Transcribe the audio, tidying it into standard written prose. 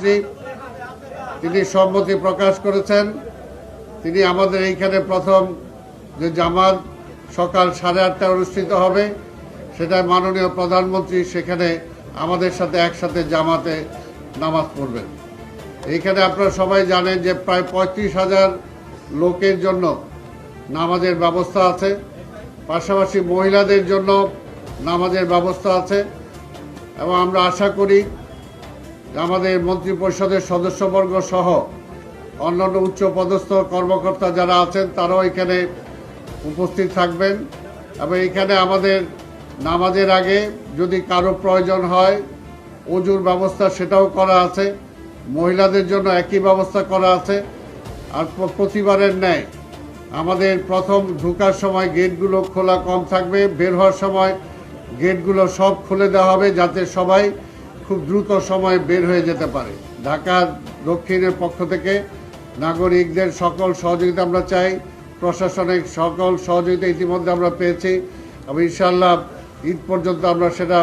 প্রধানমন্ত্রী তিনি সম্মতি প্রকাশ করেছেন। তিনি আমাদের এইখানে প্রথম যে জামাত সকাল 8:30টায় অনুষ্ঠিত হবে, সেটা মাননীয় প্রধানমন্ত্রী সেখানে আমাদের সাথে একসাথে জামাতে নামাজ পড়বেন। এইখানে আপনারা সবাই জানেন যে প্রায় 35,000 লোকের জন্য নামাজের ব্যবস্থা আছে, পাশাপাশি মহিলাদের জন্য নামাজের ব্যবস্থা আছে এবং আমরা আশা করি আমাদের মন্ত্রিপরিষদের সদস্যবর্গ সহ অন্যান্য উচ্চপদস্থ কর্মকর্তা যারা আছেন তারাও এখানে উপস্থিত থাকবেন এবং এখানে আমাদের নামাজের আগে যদি কারো প্রয়োজন হয় ওযুর ব্যবস্থা সেটাও করা আছে, মহিলাদের জন্য একই ব্যবস্থা করা আছে। আর প্রতিবারের ন্যায় আমাদের প্রথম ঢোকার সময় গেটগুলো খোলা কম থাকবে, বের হওয়ার সময় গেটগুলো সব খুলে দেওয়া হবে যাতে সবাই খুব দ্রুত সময়ে বের হয়ে যেতে পারে। ঢাকা দক্ষিণের পক্ষ থেকে নাগরিকদের সকল সহযোগিতা আমরা চাই, প্রশাসনিক সকল সহযোগিতা ইতিমধ্যে আমরা পেয়েছি এবং ইনশাআল্লাহ ঈদ পর্যন্ত আমরা সেটা